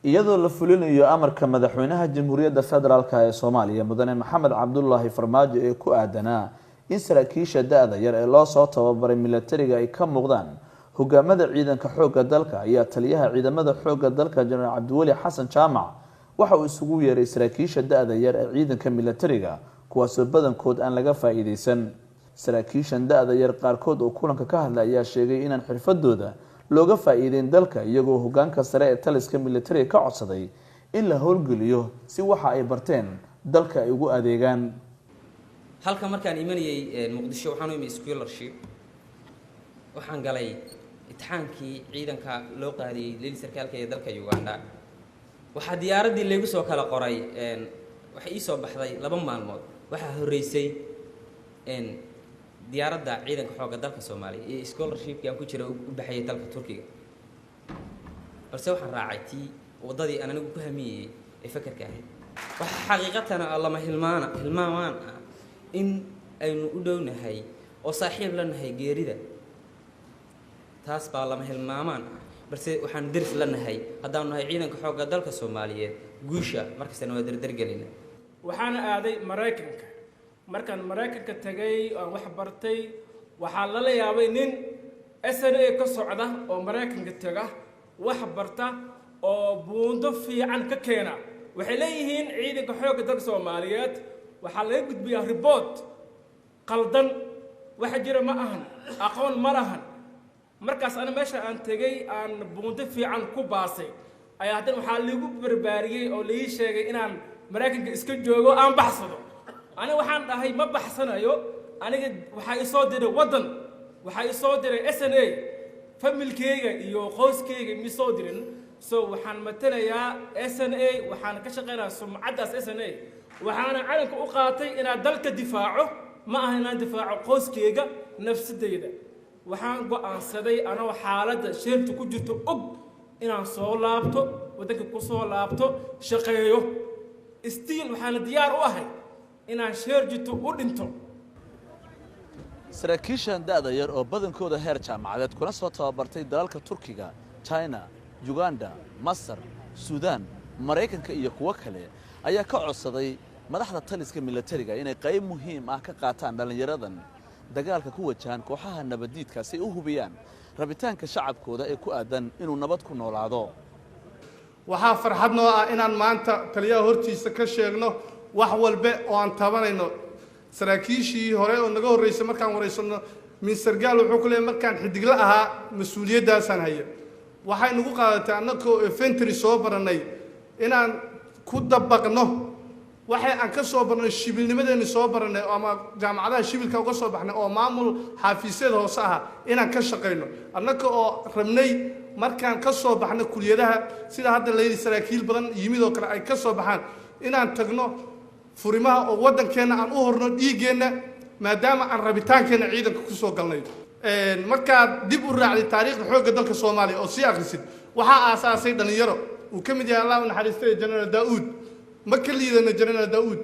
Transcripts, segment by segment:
iyadoo la fulinayo amarka madaxweynaha jamhuuriyadda federaalka ee Soomaaliya mudane Maxamed Cabdullaahi Farmaajo ee ku aadanaa in saraakiisha da'da yar ee loo soo tababaray militariga ay ka muuqdaan hogaamada ciidanka xoogga dalka ayaa taliyaha ciidamada xoogga dalka General Cabdiwali Xasan Jaamac waxa uu isugu yeeray saraakiisha da'da yar ee ciidanka militariga kuwaas oo badankood aan laga faa'iideysan saraakiishan da'da yar qaarkood oo kulanka ka hadlay ayaa sheegay inaan xirfadooda looga faa'iideyn dalka iyagoo hogaanka sare ee taliska militariga ka codsaday in la howlgeliyo si waxa ay barteen dalka ay ugu adeegaan halka markaan imanayay muqdisho waxaan u imay scholarship waxaan galay imtixaankii ciidanka loo qaadiyay leeli sarkaalka ee dalka Uganda waxa diyaaradii lagu soo kala qoray waxa ii soo baxday 2 maalmood waxa horeysay diyaaradda ciidanka xoogga dalka Soomaaliya ee scholarship-ka aan ku jira u baxay dalka Turkiga balse waxaan raacay tii wadadii aan anigu ku hamiyay ee fakarka ahayd waxa xaqiiqatan lama hilmaamaan in aynu u dhownahay oo saaxiib la nahay geerida taas baa lama hilmaamaan balse waxaan diris la nahay haddaan nahay ciidanka xoogga dalka Soomaaliyeed guusha markastana waa dardargelina waxaan aaday Mareykanka markaan Mareykanka tagay oo wax bartay waxa la yaabay nin SNA ka socda oo Mareykanka taga wax barta oo buundo fiican ka keena waxay leeyihiin ciidanka xoogga dalka Soomaaliyeed waxa laga gudbiyaa report qaldan waxa jira ma ahan aqoon ma lahan markaas ana meesha aan tagay aan buundo fiican ku baasay ayaa hadan waxa lagu barbaariyay oo la ii sheegay inaan Mareykanka iska joogo aan baxsado أنا وحنا هاي ما بحثنا يو أنا قد وحي صادر وطن وحي صادر SNA فمل كيجا يو خوس كيجا مصادرين سو وحنا مثلا يا SNA وحنا كشغلنا سمعة SNA وحنا على كأقاطي إن دلك دفاعه ما هنا دفاع خوس كيجا نفس الديدا وحنا قا صدي أنا وحالة شرت كجت إن صولابته ودك كصولابته شقيه استيل وحنا ديار واحد inaan sheerjito u dhinto saraakiishan da'da yar oo badankooda heer jaamacadeed kuna soo tababartay dalalka Turkiga, China, Uganda, Masar, Suudaan, Mareykanka iyo kuwa kale ayaa ka codsaday madaxda taliska militariga inay qayb muhiim ah ka qaataan dhalinyaradan dagaalka ku wajahan kooxaha nabadiidka si ay u hubiyaan rabitaanka shacabkooda ee ku aadan inuu nabad ku noolaado waxaa farxad noo ah inaan maanta taliyaha hortiisa ka sheegno wax walba oo aan tabanayno saraakiishii hore oo naga horeysay markaan wareysano minister gaal wuxuu ku leeyahay markaan xidigla ahaa mas'uuliyadaasan haya waxay nagu qaadatay annagoo infantry soo baranay inaan ku dabaqno waxay aan ka soo barnay shibilnimadeena soo baranay ama jaamacadaha shibilka uga soo baxnay oo maamul xafiisyada hoose ah inaan ka shaqeyno annagoo rabnay markaan ka soo baxnay kuliyadaha sida hadda leeyay saraakiil badan yimid oo kale ay ka soo baxaan inaan tagno furimaha oo wadankeena aan u horno dhiigeena maadaama aan rabitaankeena ciidanka ku soo galnay marka dib u raacday taariikhda xoogga dalka Soomaaliya oo si akhrisid waxa aasaasay dhalinyaro uu ka mid yahay Allah u naxariistay General Daawud ma ka liidana General Daawud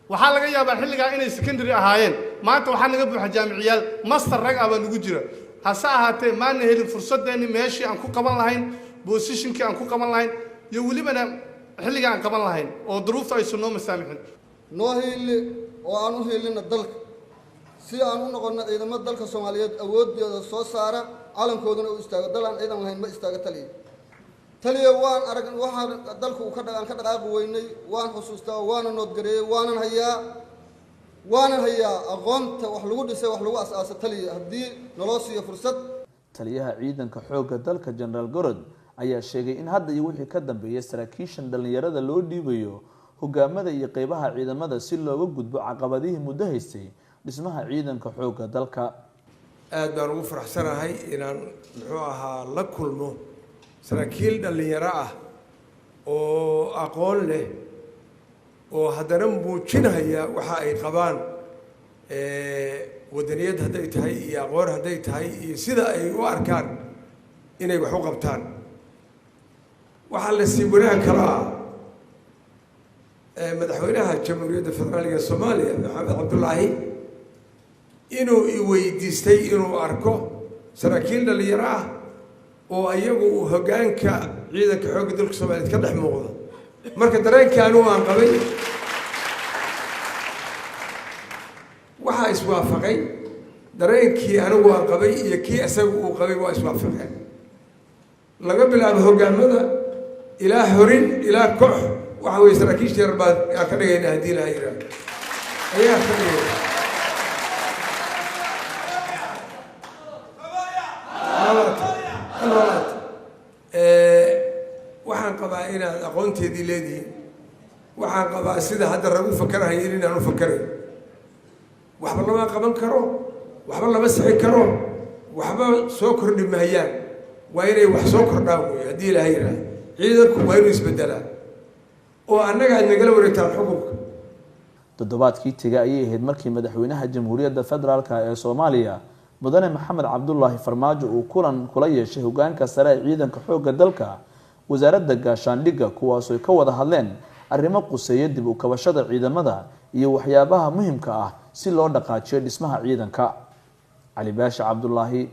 waxa laga yaabaa xilliga inay secondary ahaayeen maanta waxa naga buuxa jaamiciyaal master rag ah baa nagu jira hase ahaatee maana helin fursadeeni meeshii aan ku qaban lahayn positionkii aan ku qaban lahayn iyo walibana xilliga aan qaban lahayn oo duruufta ay soo masaamixin noo hiili oo aan u hiilina dalka si aan u noqono ciidamada dalka Soomaaliyeed awoodooda soo saara calankooduna u istaago dal aan ciidan lahayn ma istaaga taliye waan arag waxa dalku ka dhaqaaq weynay waan xusuustaa waana nood gareeyay waanan hayaa aqoonta wax lagu dhisay wax lagu asaasay taliye haddii naloo siiyo fursad taliyaha ciidanka xoogga dalka General Gorod ayaa sheegay in hadda iyo wixii ka dambeeyay saraakiishan dhalinyarada loo dhiibayo hogaamada iyo qaybaha ciidamada si looga gudbo caqabadihii muddo haystay dhismaha ciidanka xoogga dalka aad baan ugu faraxsanahay inaan muxuu ahaa la kulmo saraakiil dhalinyaro ah oo aqoon leh oo haddana muujinaya waxa ay qabaan wadaniyad hadday tahay iyo aqoon hadday tahay iyo sida ay u arkaan inay wax u qabtaan waxaa la sii wanaag kala madaxweynaha jamhuuriyadda federaalka Soomaaliya Maxamed Cabdullaahi inuu i weydiistay inuu arko saraakiil dhalinyaro ah oo ayagu hoggaanka ciidanka xoogga dalka Soomaaliyeed ka dhex muuqda marka dareenkii anigu aan qabay waxaa iswaafaqay dareenkii anigu aan qabay iyo kii isagu uu qabay waa iswaafaqeen laga bilaabo hoggaamada ilaa horin ilaa koox waxa weeye saraakiisha yar baa ka dhigayna haddii la yiraahdo ayaa ka dhigay waxaan qabaa inaad aqoonteedii leedihiin waxaan qabaa sida hadda ragu fakarahayn inaan u fakarayn waxba lama qaban karo waxba lama sixi karo waxba soo kordhi mahayaan waa inay wax soo kordhaan wey haddii ilaahay yidhaahdo ciidanku waa inuu isbedelaa oo annaga aad nagala wareegtaan xukunka toddobaadkii tegay ayay ahayd markii madaxweynaha jamhuuriyadda federaalka ee Soomaaliya mudane maxamed cabdullaahi farmaajo uu kulan kula yeeshay hoggaanka sare ee ciidanka xoogga dalka wasaaradda gaashaandhigga kuwaasoo ka wada hadleen arrimo quseeya dib u kabashada ciidamada iyo waxyaabaha muhiimka ah si loo dhaqaajiyo dhismaha ciidanka. Cali Baasha Cabdullaahi,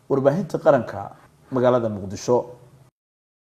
warbaahinta qaranka, magaalada Muqdisho.